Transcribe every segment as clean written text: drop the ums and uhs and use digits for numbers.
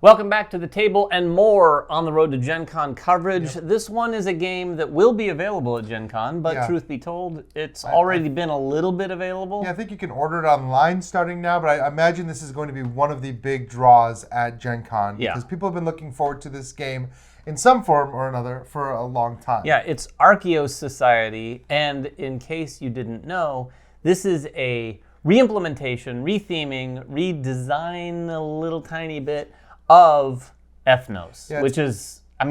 Welcome back to the table and more on the road to Gen Con coverage. Yep. This one is a game that will be available at Gen Con, but truth be told, it's already been a little bit available. Yeah, I think you can order it online starting now, but I imagine this is going to be one of the big draws at Gen Con because people have been looking forward to this game in some form or another for a long time. Yeah, it's Archeos Society, and in case you didn't know, this is a re-implementation, retheming, redesign a little tiny bit of Ethnos, which is, I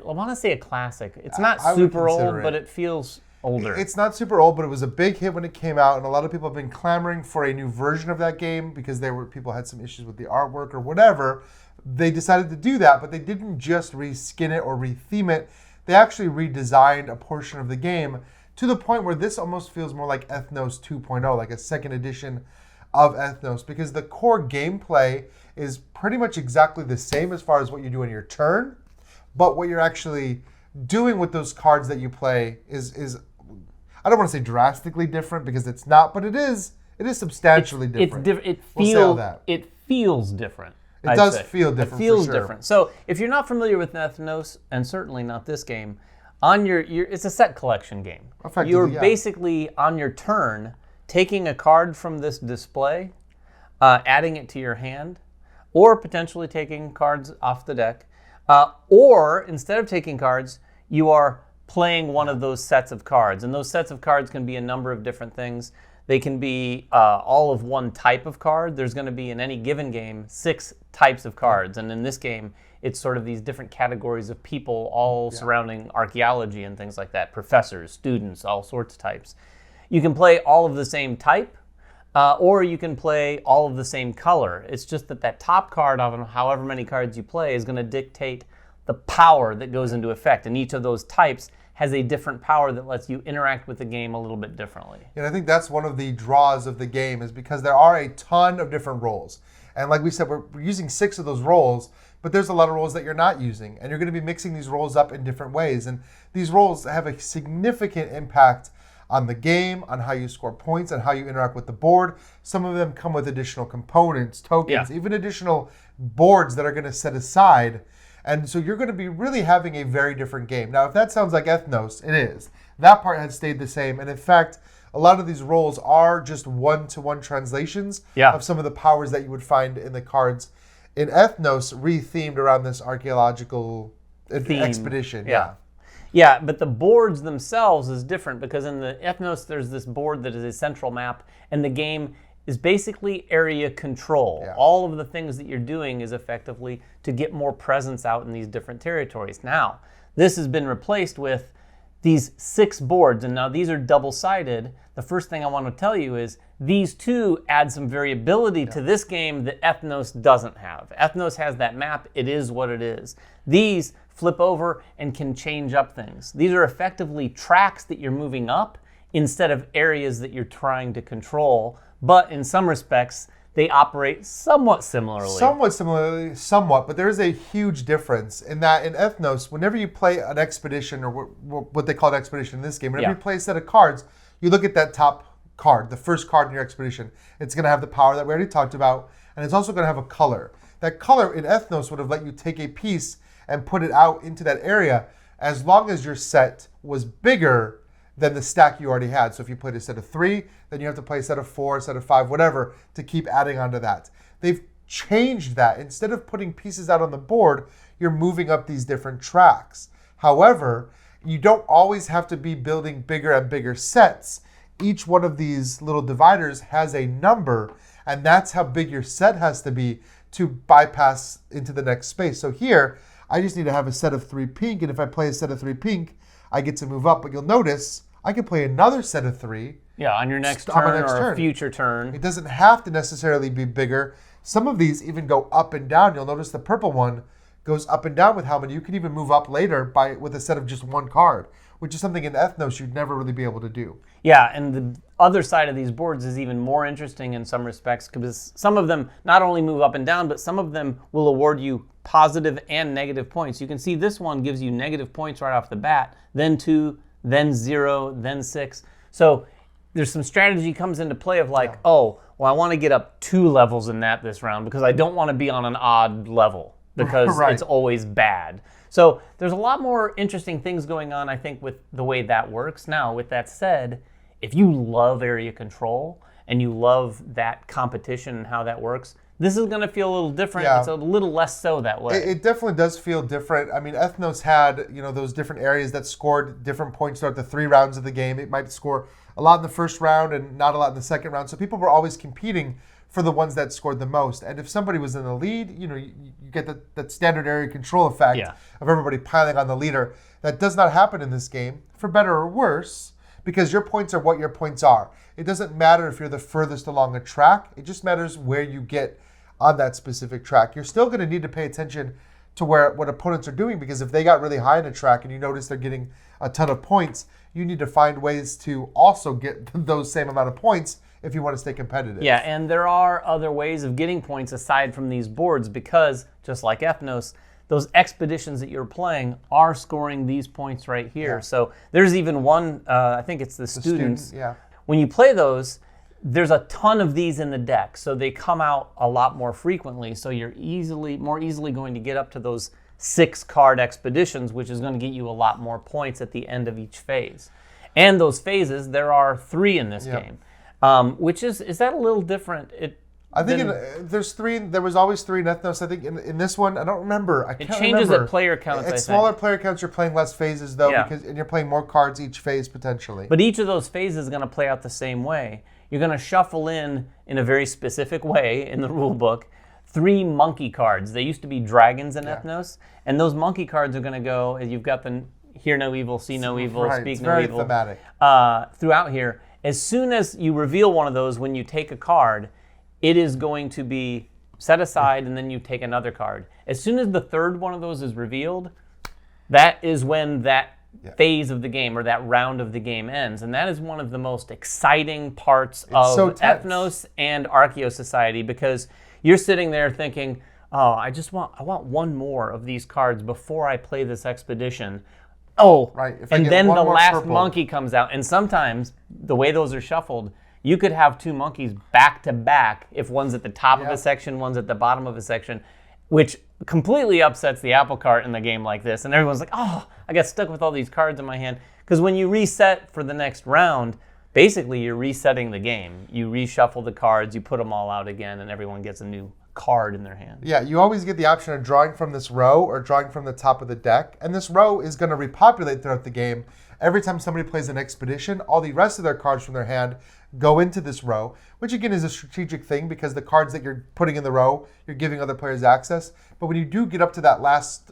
want to say a classic. It's not super old, but it feels older. It's not super old, but it was a big hit when it came out, and a lot of people have been clamoring for a new version of that game because people had some issues with the artwork or whatever. They decided to do that, but they didn't just reskin it or retheme it. They actually redesigned a portion of the game to the point where this almost feels more like Ethnos 2.0, like a second edition of Ethnos, because the core gameplay is pretty much exactly the same as far as what you do in your turn, but what you're actually doing with those cards that you play is I don't want to say drastically different because it's not, but it is substantially different. It feels different. It does feel different. It feels for sure. different. So if you're not familiar with Ethnos, and certainly not this game, on your it's a set collection game. You're basically on your turn taking a card from this display, adding it to your hand, or potentially taking cards off the deck, or instead of taking cards, you are playing one of those sets of cards. And those sets of cards can be a number of different things. They can be all of one type of card. There's going to be, in any given game, 6 types of cards. And in this game, it's sort of these different categories of people all surrounding archaeology and things like that. Professors, students, all sorts of types. You can play all of the same type, or you can play all of the same color. It's just that top card of however many cards you play is going to dictate the power that goes into effect. And each of those types has a different power that lets you interact with the game a little bit differently. And I think that's one of the draws of the game is because there are a ton of different roles. And like we said, we're using 6 of those roles, but there's a lot of roles that you're not using. And you're going to be mixing these roles up in different ways. And these roles have a significant impact on the game, on how you score points, and how you interact with the board. Some of them come with additional components, tokens, even additional boards that are going to set aside. And so you're going to be really having a very different game. Now, if that sounds like Ethnos, it is. That part has stayed the same. And in fact, a lot of these roles are just one-to-one translations of some of the powers that you would find in the cards in Ethnos, rethemed around this archaeological expedition. Yeah, but the boards themselves is different because in the Ethnos, there's this board that is a central map, and the game is basically area control. All of the things that you're doing is effectively to get more presence out in these different territories. Now, this has been replaced with these 6 boards, and now these are double-sided. The first thing I want to tell you is these two add some variability to this game that Ethnos doesn't have. Ethnos has that map. It is what it is. These flip over and can change up things. These are effectively tracks that you're moving up instead of areas that you're trying to control, but in some respects, they operate somewhat similarly. Somewhat, but there is a huge difference in that in Ethnos, whenever you play an expedition, or what they call an expedition in this game, whenever you play a set of cards, you look at that top card, the first card in your expedition. It's going to have the power that we already talked about, and it's also going to have a color. That color in Ethnos would have let you take a piece and put it out into that area as long as your set was bigger than the stack you already had. So if you played a set of 3, then you have to play a set of 4, a set of 5, whatever, to keep adding onto that. They've changed that. Instead of putting pieces out on the board, you're moving up these different tracks. However, you don't always have to be building bigger and bigger sets. Each one of these little dividers has a number, and that's how big your set has to be to bypass into the next space. So here, I just need to have a set of 3 pink, and if I play a set of 3 pink, I get to move up. But you'll notice I can play another set of 3. Yeah, on your next turn or a future turn. It doesn't have to necessarily be bigger. Some of these even go up and down. You'll notice the purple one goes up and down with how many. You can even move up later with a set of just 1 card, which is something in Ethnos you'd never really be able to do. Yeah, and the other side of these boards is even more interesting in some respects because some of them not only move up and down, but some of them will award you positive and negative points. You can see this one gives you negative points right off the bat, then 2, then 0, then 6. So there's some strategy comes into play of like, oh, well, I want to get up 2 levels in this round because I don't want to be on an odd level because it's always bad. So there's a lot more interesting things going on, I think, with the way that works. Now, with that said, if you love area control and you love that competition and how that works, this is going to feel a little different. Yeah. It's a little less so that way. It definitely does feel different. I mean, Ethnos had, those different areas that scored different points throughout the 3 rounds of the game. It might score a lot in the first round and not a lot in the second round. So people were always competing for the ones that scored the most. And if somebody was in the lead, you get that standard area control effect of everybody piling on the leader. That does not happen in this game, for better or worse, because your points are what your points are. It doesn't matter if you're the furthest along a track. It just matters where you get on that specific track. You're still going to need to pay attention to what opponents are doing, because if they got really high in a track and you notice they're getting a ton of points, you need to find ways to also get those same amount of points if you want to stay competitive. Yeah, and there are other ways of getting points aside from these boards, because just like Ethnos, those expeditions that you're playing are scoring these points right here. Yeah. So there's even one, I think it's the students. Yeah. When you play those, there's a ton of these in the deck, so they come out a lot more frequently, so you're more easily going to get up to those 6-card expeditions, which is going to get you a lot more points at the end of each phase. And those phases, there are 3 in this game, which is that a little different? I think there's 3. There was always 3 in Ethnos. I think in this one, I don't remember. It changes at player counts. At smaller player counts, you're playing less phases though, and you're playing more cards each phase potentially. But each of those phases is going to play out the same way. You're going to shuffle in a very specific way in the rule book 3 monkey cards. They used to be dragons in Ethnos, and those monkey cards are going to go. You've got the hear no evil, see no evil, speak no evil. Thematic. Throughout here, as soon as you reveal one of those, when you take a card, it is going to be set aside, and then you take another card. As soon as the 3rd one of those is revealed, that is when that phase of the game or that round of the game ends. And that is one of the most exciting parts of Ethnos and Archeos Society, because you're sitting there thinking, oh, I want one more of these cards before I play this expedition. Oh, and then the last monkey comes out. And sometimes, the way those are shuffled, you could have 2 monkeys back to back if one's at the top of a section, one's at the bottom of a section, which completely upsets the apple cart in the game like this. And everyone's like, oh, I got stuck with all these cards in my hand. Because when you reset for the next round, basically you're resetting the game. You reshuffle the cards, you put them all out again, and everyone gets a new card in their hand. Yeah, you always get the option of drawing from this row or drawing from the top of the deck. And this row is going to repopulate throughout the game. Every time somebody plays an expedition, all the rest of their cards from their hand go into this row, which again is a strategic thing, because the cards that you're putting in the row, you're giving other players access. But when you do get up to that last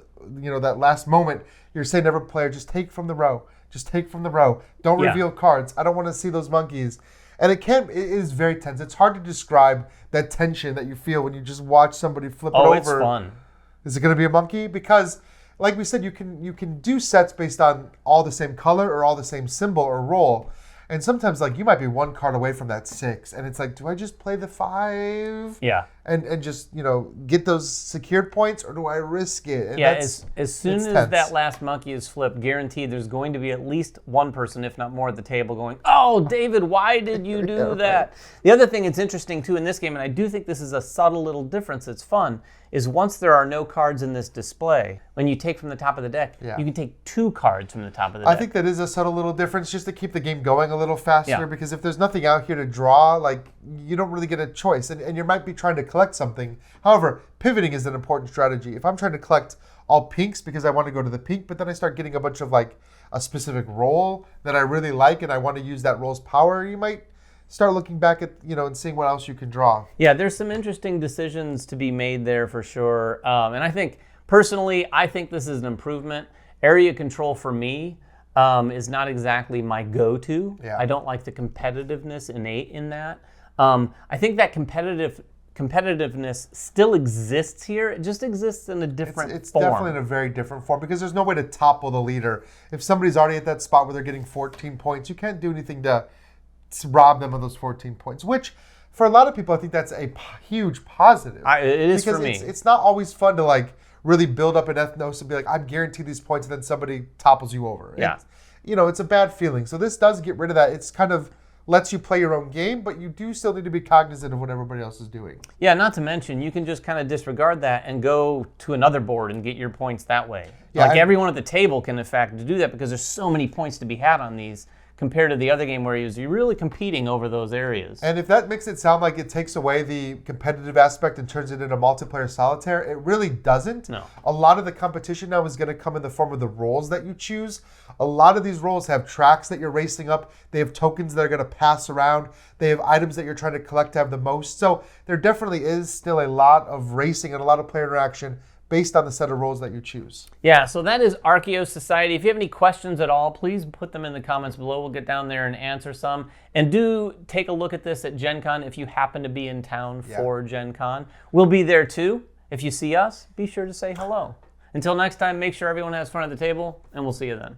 moment, you're saying to every player, just take from the row. Just take from the row. Don't reveal cards. I don't want to see those monkeys. And it is very tense. It's hard to describe that tension that you feel when you just watch somebody flip it over. Oh, it's fun. Is it going to be a monkey? Because, like we said, you can do sets based on all the same color or all the same symbol or roll. And sometimes, you might be 1 card away from that 6, and it's like, do I just play the 5? Yeah. And just, get those secured points, or do I risk it? And as soon as that last monkey is flipped, guaranteed there's going to be at least one person, if not more, at the table going, oh, David, why did you do that? The other thing that's interesting, too, in this game, and I do think this is a subtle little difference that's fun, is once there are no cards in this display, when you take from the top of the deck, you can take 2 cards from the top of the deck. I think that is a subtle little difference, just to keep the game going a little faster, because if there's nothing out here to draw, you don't really get a choice, and you might be trying to collect something. However, pivoting is an important strategy. If I'm trying to collect all pinks because I want to go to the pink, but then I start getting a bunch of a specific roll that I really like and I want to use that roll's power, you might start looking back at, and seeing what else you can draw. Yeah, there's some interesting decisions to be made there for sure. And I think, personally, this is an improvement. Area control for me is not exactly my go-to. Yeah. I don't like the competitiveness innate in that. I think that competitiveness still exists here. It just exists in a different form. It's definitely in a very different form, because there's no way to topple the leader. If somebody's already at that spot where they're getting 14 points, you can't do anything to rob them of those 14 points, which for a lot of people, I think that's a huge positive. It is for me. It's not always fun to really build up an Ethnos and be like, I'm guaranteed these points, and then somebody topples you over. Yeah. It's a bad feeling. So this does get rid of that. It's kind of lets you play your own game, but you do still need to be cognizant of what everybody else is doing. Yeah, not to mention, you can just kind of disregard that and go to another board and get your points that way. Yeah, like everyone at the table can, in fact, do that because there's so many points to be had on these compared to the other game where you're really competing over those areas. And if that makes it sound like it takes away the competitive aspect and turns it into multiplayer solitaire, it really doesn't. No. A lot of the competition now is going to come in the form of the roles that you choose. A lot of these roles have tracks that you're racing up. They have tokens that are going to pass around. They have items that you're trying to collect to have the most. So there definitely is still a lot of racing and a lot of player interaction based on the set of roles that you choose. Yeah, so that is Archeos Society. If you have any questions at all, please put them in the comments below. We'll get down there and answer some. And do take a look at this at Gen Con if you happen to be in town for Gen Con. We'll be there too. If you see us, be sure to say hello. Until next time, make sure everyone has fun at the table, and we'll see you then.